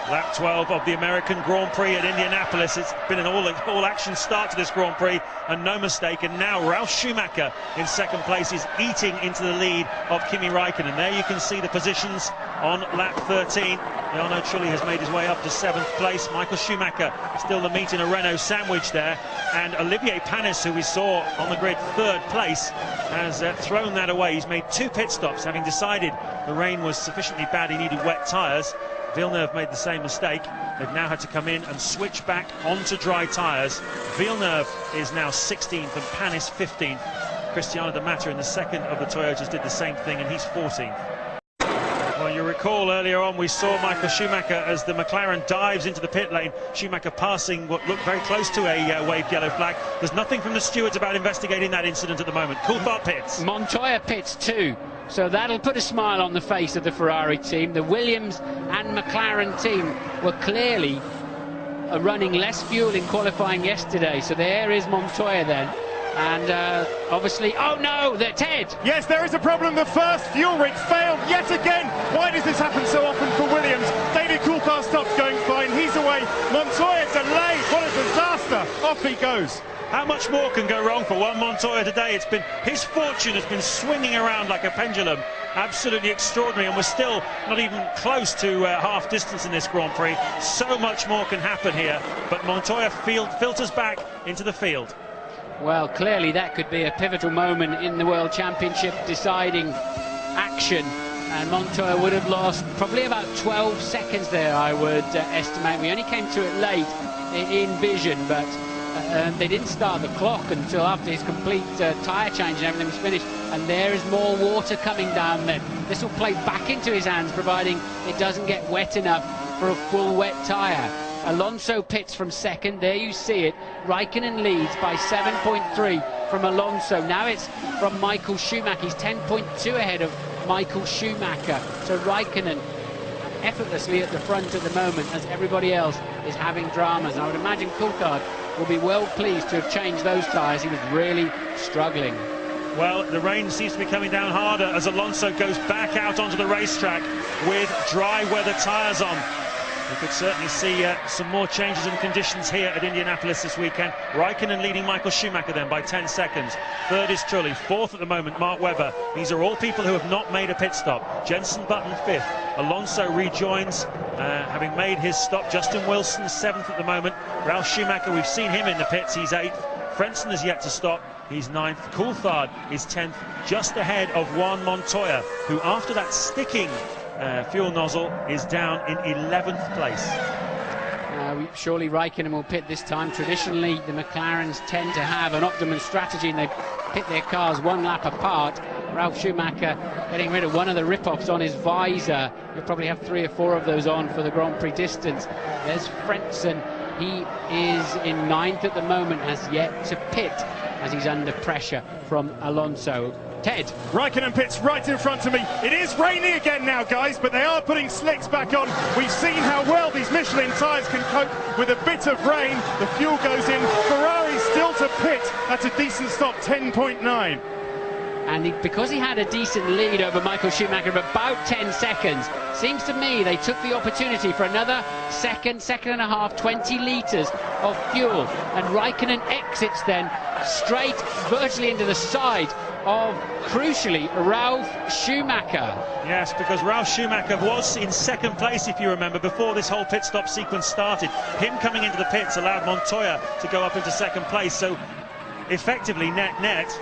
Lap 12 of the American Grand Prix at Indianapolis. It's been an all-action start to this Grand Prix, and no mistake. And now Ralf Schumacher in second place is eating into the lead of Kimi Räikkönen. There you can see the positions on lap 13. Jarno Trulli has made his way up to 7th place. Michael Schumacher still the meat in a Renault sandwich there. And Olivier Panis, who we saw on the grid 3rd place, has thrown that away. He's made 2 pit stops, having decided the rain was sufficiently bad he needed wet tyres. Villeneuve made the same mistake. They've now had to come in and switch back onto dry tyres. Villeneuve is now 16th and Panis 15th. Cristiano Di Matta in the second of the Toyotas did the same thing, and he's 14th. Well, you recall earlier on we saw Michael Schumacher as the McLaren dives into the pit lane. Schumacher passing what looked very close to a waved yellow flag. There's nothing from the stewards about investigating that incident at the moment. Coulthard pits. Montoya pits too. So that'll put a smile on the face of the Ferrari team. The Williams and McLaren team were clearly running less fuel in qualifying yesterday. So there is Montoya then. And obviously, oh no, they're Ted. Yes, there is a problem. The first fuel rig failed yet again. Why does this happen so often for Williams? David Coulthard stops going fine. He's away. Montoya delayed. What a disaster. Off he goes. How much more can go wrong for one Montoya today? It's been his fortune has been swinging around like a pendulum. Absolutely extraordinary, and we're still not even close to half distance in this Grand Prix. So much more can happen here, but Montoya filters back into the field. Well, clearly that could be a pivotal moment in the World Championship deciding action, and Montoya would have lost probably about 12 seconds there, I would estimate. We only came to it late in vision, but they didn't start the clock until after his complete tyre change and everything was finished. And there is more water coming down then. This will play back into his hands, providing it doesn't get wet enough for a full wet tyre. Alonso pits from second. There you see it. Räikkönen leads by 7.3 from Alonso. Now it's from Michael Schumacher. He's 10.2 ahead of Michael Schumacher. So Räikkönen effortlessly at the front at the moment, as everybody else is having dramas. And I would imagine Coulthard will be well pleased to have changed those tyres. He was really struggling. Well, the rain seems to be coming down harder as Alonso goes back out onto the racetrack with dry weather tyres on. We could certainly see some more changes in conditions here at Indianapolis this weekend. Räikkönen leading Michael Schumacher then by 10 seconds. 3rd is Trulli. 4th at the moment, Mark Webber. These are all people who have not made a pit stop. Jenson Button 5th. Alonso rejoins, having made his stop. Justin Wilson 7th at the moment. Ralf Schumacher, we've seen him in the pits. He's 8th. Frentzen has yet to stop. He's 9th. Coulthard is 10th, just ahead of Juan Montoya, who after that sticking fuel nozzle is down in 11th place. Surely Raikkonen will pit this time. Traditionally, the McLarens tend to have an optimum strategy and they pit their cars one lap apart. Ralf Schumacher getting rid of one of the rip-offs on his visor. He'll probably have 3 or 4 of those on for the Grand Prix distance. There's Frentzen. He is in 9th at the moment, has yet to pit as he's under pressure from Alonso. Ted. Raikkonen pits right in front of me. It is raining again now, guys, but they are putting slicks back on. We've seen how well these Michelin tyres can cope with a bit of rain. The fuel goes in. Ferrari still to pit. That's a decent stop, 10.9. And because he had a decent lead over Michael Schumacher of about 10 seconds, seems to me they took the opportunity for another second and a half, 20 litres of fuel. And Raikkonen exits then straight virtually into the side of, crucially, Ralf Schumacher. Yes, because Ralf Schumacher was in 2nd place, if you remember, before this whole pit stop sequence started. Him coming into the pits allowed Montoya to go up into 2nd place. So effectively, net,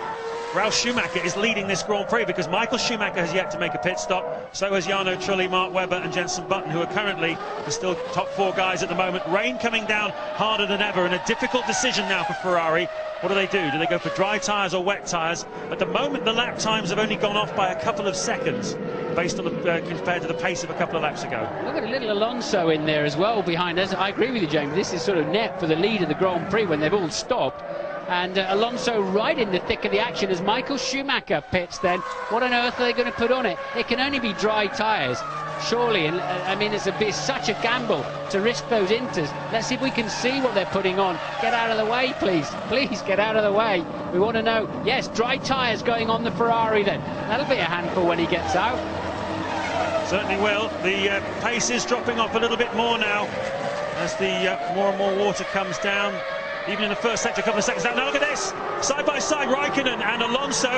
Ralf Schumacher is leading this Grand Prix because Michael Schumacher has yet to make a pit stop. So has Jarno Trulli, Mark Webber and Jenson Button, who are currently the still top 4 guys at the moment. Rain coming down harder than ever, and a difficult decision now for Ferrari. What do? Do they go for dry tyres or wet tyres? At the moment, the lap times have only gone off by a couple of seconds based on compared to the pace of a couple of laps ago. Look at a little Alonso in there as well behind us. I agree with you, James. This is sort of net for the lead of the Grand Prix when they've all stopped. And Alonso right in the thick of the action as Michael Schumacher pits then. What on earth are they going to put on it? It can only be dry tyres, surely. And I mean, it's such a gamble to risk those inters. Let's see if we can see what they're putting on. Get out of the way, please. Please get out of the way. We want to know. Yes, dry tyres going on the Ferrari then. That'll be a handful when he gets out. Certainly will. The pace is dropping off a little bit more now as the more and more water comes down. Even in the first sector, a couple of seconds down. Now look at this, side by side, Raikkonen and Alonso.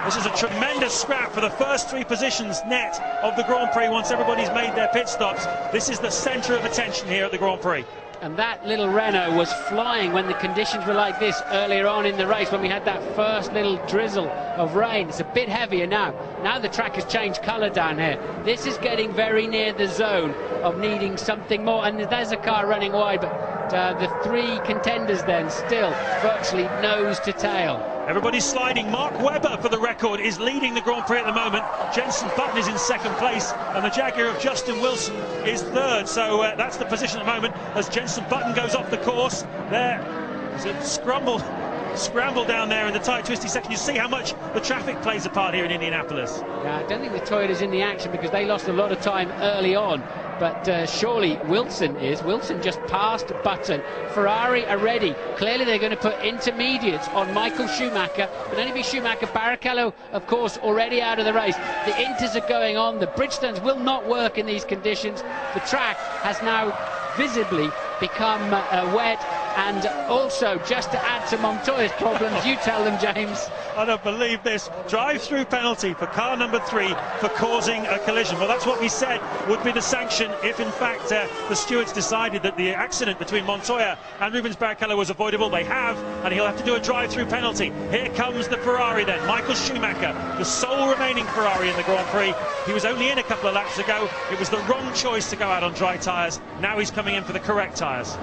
This is a tremendous scrap for the first 3 positions net of the Grand Prix once everybody's made their pit stops. This is the centre of attention here at the Grand Prix. And that little Renault was flying when the conditions were like this earlier on in the race, when we had that first little drizzle of rain. It's a bit heavier now. Now the track has changed colour down here. This is getting very near the zone of needing something more. And there's a car running wide, but the 3 contenders then still virtually nose to tail. Everybody's sliding. Mark Webber, for the record, is leading the Grand Prix at the moment. Jenson Button is in 2nd place, and the Jaguar of Justin Wilson is 3rd. So that's the position at the moment as Jenson Button goes off the course. There is a scramble down there in the tight, twisty section. You see how much the traffic plays a part here in Indianapolis. Yeah, I don't think the Toyota's in the action because they lost a lot of time early on. But surely Wilson is. Wilson just passed Button. Ferrari are ready. Clearly they're going to put intermediates on Michael Schumacher. But only be Schumacher. Barrichello, of course, already out of the race. The inters are going on. The Bridgestones will not work in these conditions. The track has now visibly become wet. And also, just to add to Montoya's problems, you tell them, James. I don't believe this. Drive-through penalty for car number 3 for causing a collision. Well, that's what we said would be the sanction if, in fact, the stewards decided that the accident between Montoya and Rubens Barrichello was avoidable. They have, and he'll have to do a drive-through penalty. Here comes the Ferrari then. Michael Schumacher, the sole remaining Ferrari in the Grand Prix. He was only in a couple of laps ago. It was the wrong choice to go out on dry tyres. Now he's coming in for the correct tyres.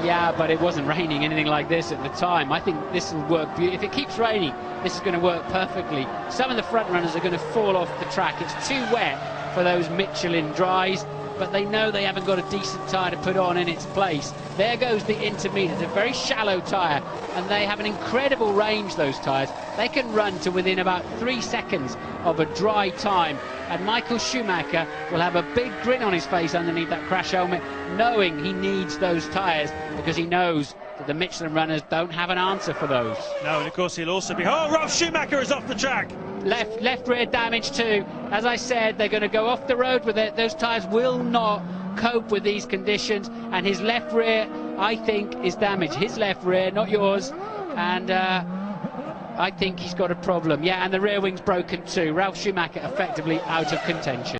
Yeah, but it wasn't raining anything like this at the time. I think this will work. If it keeps raining, this is going to work perfectly. Some of the front runners are going to fall off the track. It's too wet for those Michelin dries, but they know they haven't got a decent tyre to put on in its place. There goes the intermediate. It's a very shallow tyre, and they have an incredible range, those tyres. They can run to within about 3 seconds of a dry time, and Michael Schumacher will have a big grin on his face underneath that crash helmet, knowing he needs those tyres because he knows that the Michelin runners don't have an answer for those. No, and of course he'll also be... Oh, Ralf Schumacher is off the track! Left rear damage too. As I said, they're going to go off the road with it. Those tyres will not cope with these conditions, and his left rear, I think, is damaged. His left rear, not yours, and I think he's got a problem. Yeah, and the rear wing's broken too. Ralf Schumacher effectively out of contention.